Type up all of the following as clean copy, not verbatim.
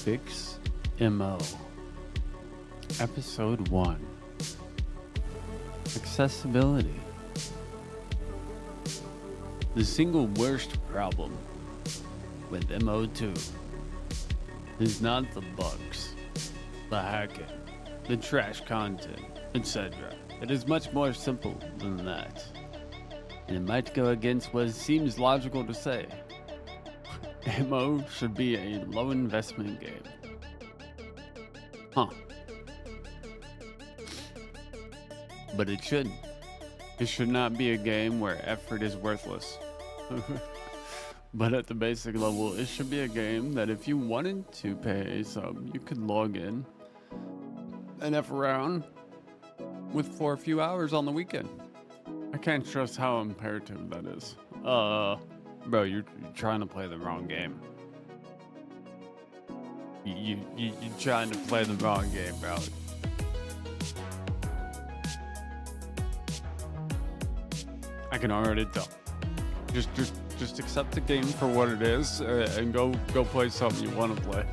Shixx MO Episode 1 Accessibility. The single worst problem with MO2 is not the bugs, the hacking, the trash content, etc. It is much more simple than that. And it might go against what seems logical to say. MO should be a low investment game. Huh. But it shouldn't. It should not be a game where effort is worthless. But at the basic level, it should be a game that if you wanted to pay a sub, you could log in and F around for a few hours on the weekend. I can't stress how imperative that is. Bro, you're trying to play the wrong game. You're trying to play the wrong game, bro. I can already tell. Just accept the game for what it is and go play something you want to play,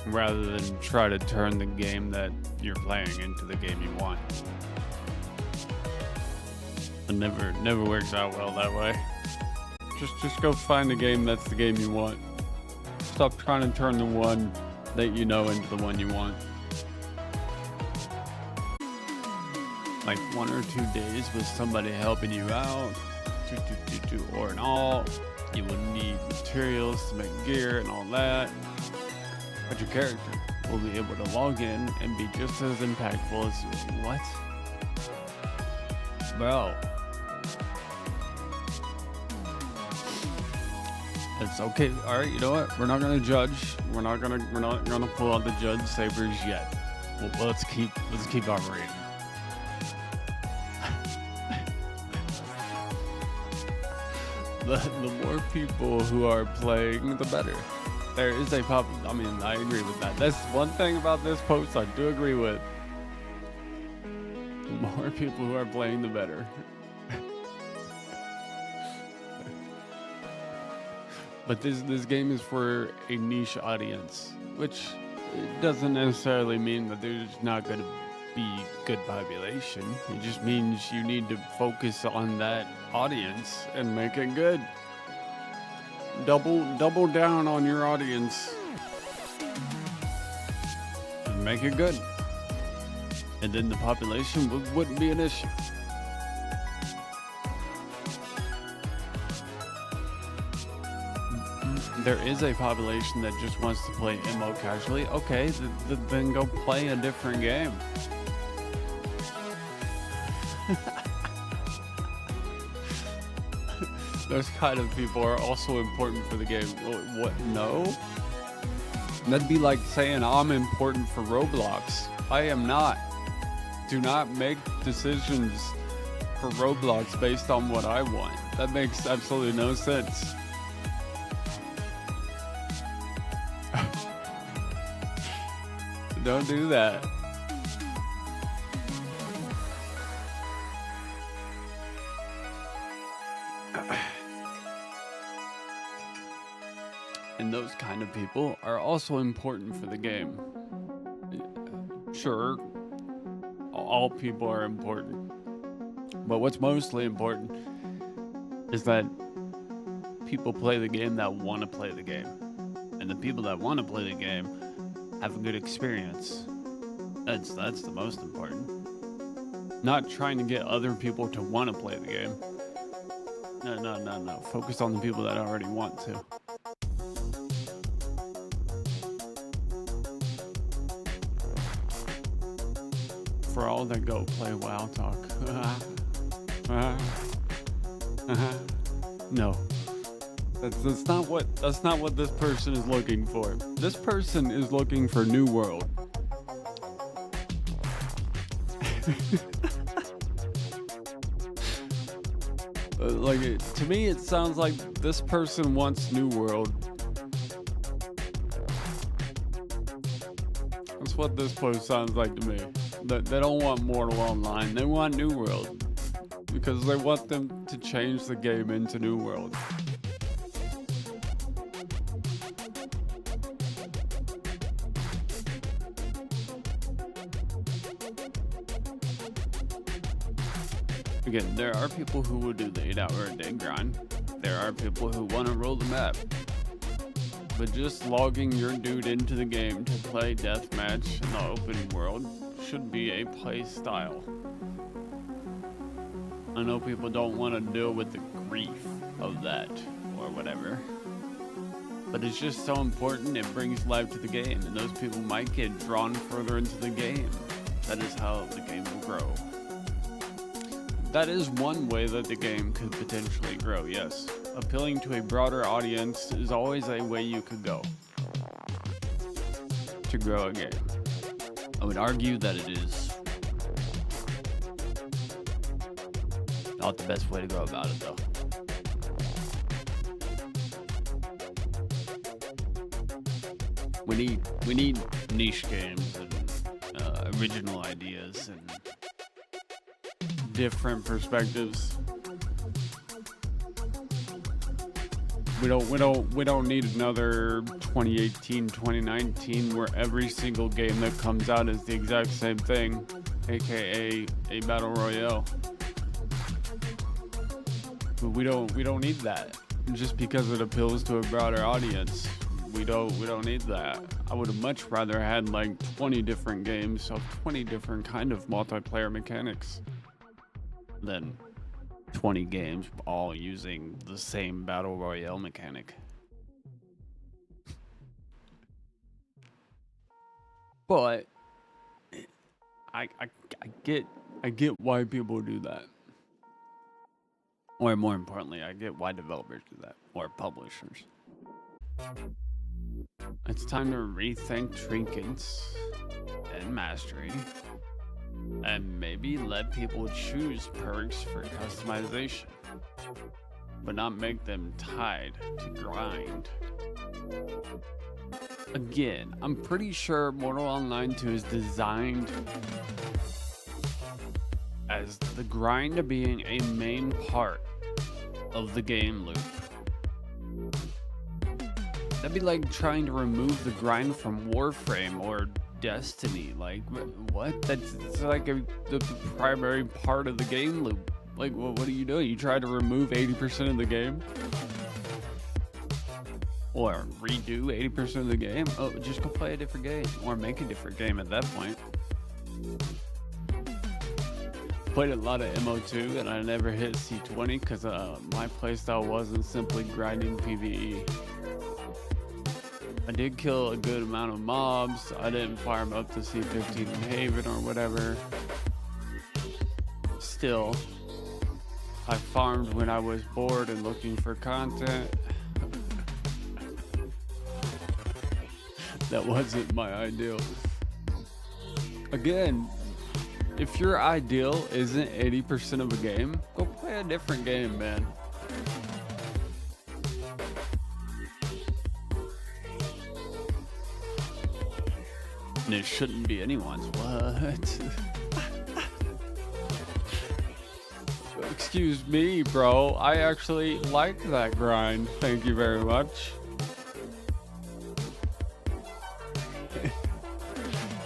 rather than try to turn the game that you're playing into the game you want. It never works out well that way. Just go find a game that's the game you want. Stop trying to turn the one that you know into the one you want. Like 1 or 2 days with somebody helping you out, or an all. You will need materials to make gear and all that. But your character will be able to log in and be just as impactful as you. What? Bro. It's okay. All right, you know what? We're not gonna judge. We're not gonna pull out the judge sabers yet. Well, let's keep operating. The more people who are playing, the better. There is a I mean, I agree with that. That's one thing about this post I do agree with. The more people who are playing, the better. But this game is for a niche audience, which doesn't necessarily mean that there's not going to be good population. It just means you need to focus on that audience and make it good. Double down on your audience and make it good. And then the population wouldn't be an issue. There is a population that just wants to play MO casually. Okay, then go play a different game. Those kind of people are also important for the game. What? No? That'd be like saying I'm important for Roblox. I am not. Do not make decisions for Roblox based on what I want. That makes absolutely no sense. Don't do that. And those kind of people are also important for the game. Sure, all people are important. But what's mostly important is that people play the game that want to play the game. And the people that want to play the game have a good experience. That's the most important. Not trying to get other people to want to play the game. No. Focus on the people that already want to. For all that go play WoW talk. No. That's not what this person is looking for. This person is looking for New World. To me, it sounds like this person wants New World. That's what this post sounds like to me. They don't want Mortal Online. They want New World because they want them to change the game into New World. Again, there are people who will do the 8-hour-a-day grind. There are people who want to roll the map. But just logging your dude into the game to play deathmatch in the open world should be a play style. I know people don't want to deal with the grief of that or whatever. But it's just so important, it brings life to the game, and those people might get drawn further into the game. That is how the game will grow. That is one way that the game could potentially grow, yes. Appealing to a broader audience is always a way you could go to grow a game. I would argue that it is not the best way to go about it, though. We need niche games and original ideas and different perspectives. We don't need another 2018, 2019 where every single game that comes out is the exact same thing, aka a battle royale. But we don't need that just because it appeals to a broader audience. We don't need that. I would have much rather had like 20 different games of 20 different kind of multiplayer mechanics than 20 games all using the same battle royale mechanic. But I get why people do that. Or more importantly, I get why developers do that, or publishers. It's time to rethink trinkets and mastery, and maybe let people choose perks for customization, but not make them tied to grind. Again, I'm pretty sure Mortal Online 2 is designed as the grind being a main part of the game loop. That'd be like trying to remove the grind from Warframe or Destiny. Like, what? That's like the primary part of the game loop. Like, what are you doing? You try to remove 80% of the game? Or redo 80% of the game? Oh, just go play a different game. Or make a different game at that point. Played a lot of MO2 and I never hit C20 because my playstyle wasn't simply grinding PvE. I did kill a good amount of mobs. I didn't farm up to C15 in Haven or whatever. Still, I farmed when I was bored and looking for content. That wasn't my ideal. Again, if your ideal isn't 80% of a game, go play a different game, man. And it shouldn't be anyone's. What? Excuse me, bro. I actually like that grind. Thank you very much.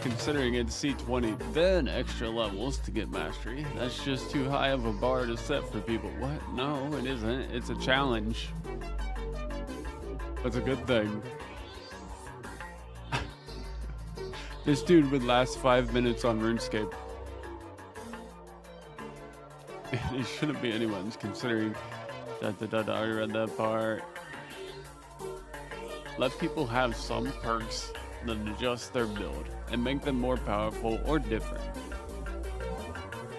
Considering it's C20, then extra levels to get mastery. That's just too high of a bar to set for people. What? No, it isn't. It's a challenge. That's a good thing. This dude would last 5 minutes on RuneScape. It shouldn't be anyone's, considering that I already read that part. Let people have some perks that adjust their build and make them more powerful or different.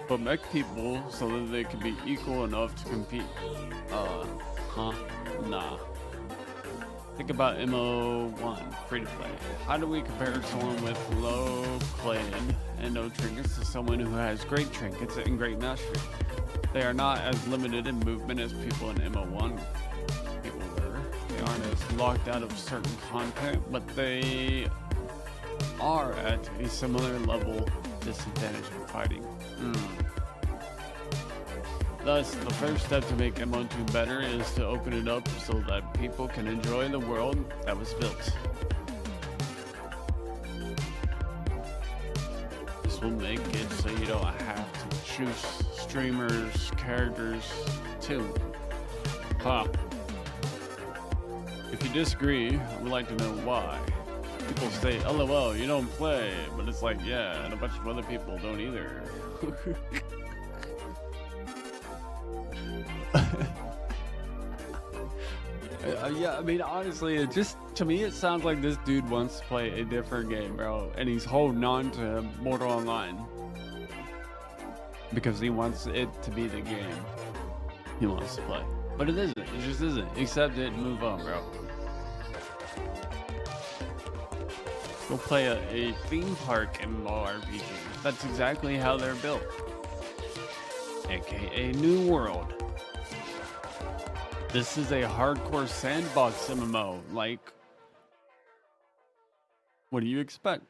But make people so that they can be equal enough to compete. Nah. Think about MO1, free to play. How do we compare someone with low clan and no trinkets to someone who has great trinkets and great mastery? They are not as limited in movement as people in MO1 people were. They aren't as locked out of certain content, but they are at a similar level disadvantage in fighting. Thus, the first step to make MO2 better is to open it up so that people can enjoy the world that was built. This will make it so you don't have to choose streamers' characters too. Huh. If you disagree, I would like to know why. People say, LOL, you don't play, but it's like, yeah, and a bunch of other people don't either. Yeah, I mean, honestly, it just, to me, it sounds like this dude wants to play a different game, bro, and he's holding on to Mortal Online because he wants it to be the game he wants to play. But it isn't. It just isn't. Accept it and move on, bro. Go play a theme park MMORPG. That's exactly how they're built. AKA New World. This is a hardcore sandbox MMO. Like, what do you expect?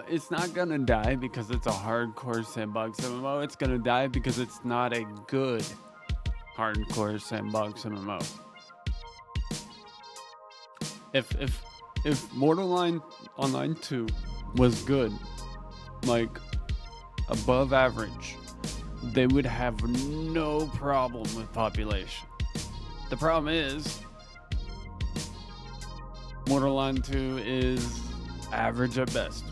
It's not gonna die because it's a hardcore sandbox MMO. It's gonna die because it's not a good hardcore sandbox MMO. If Mortal Online 2 was good, like above average, they would have no problem with population. The problem is Mortal Online 2 is average at best.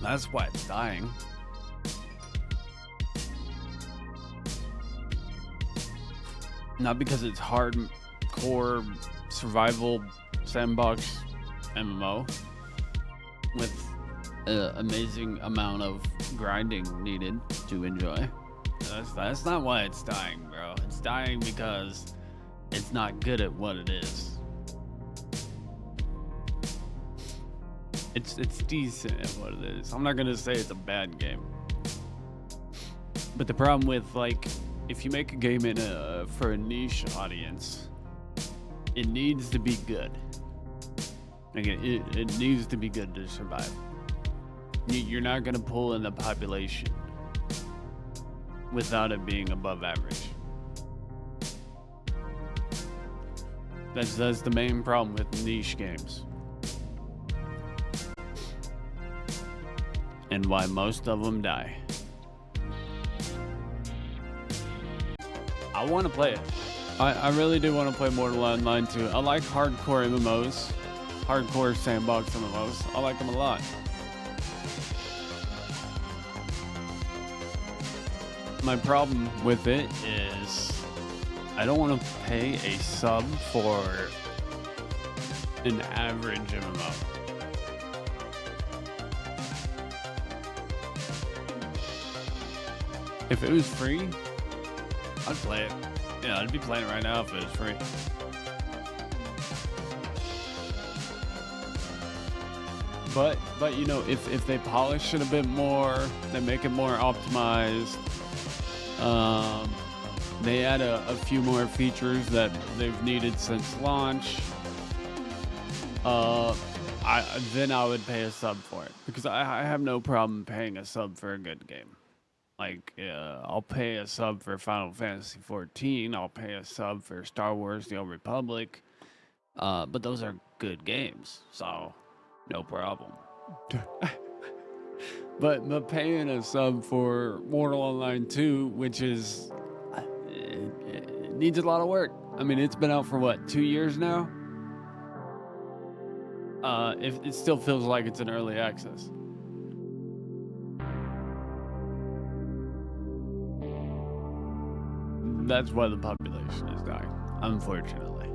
That's why it's dying. Not because it's hardcore survival sandbox MMO with an amazing amount of grinding needed to enjoy. That's not why it's dying, bro. It's dying because it's not good at what it is. It's decent at what it is. I'm not gonna say it's a bad game. But the problem with, like, if you make a game for a niche audience, it needs to be good. Like it needs to be good to survive. You're not gonna pull in the population without it being above average. That's the main problem with niche games. And why most of them die. I want to play it. I really do want to play Mortal Online 2. I like hardcore MMOs, hardcore sandbox MMOs. I like them a lot. My problem with it is I don't want to pay a sub for an average MMO. If it was free, I'd play it. Yeah, I'd be playing it right now if it was free. But you know, if they polish it a bit more, they make it more optimized, they add a few more features that they've needed since launch, then I would pay a sub for it, because I have no problem paying a sub for a good game. Like, I'll pay a sub for Final Fantasy XIV. I'll pay a sub for Star Wars: The Old Republic. But those are good games, so no problem. but paying a sub for Mortal Online 2, which is it needs a lot of work. I mean, it's been out for what, 2 years now? If it still feels like it's in early access. That's why the population is dying, unfortunately.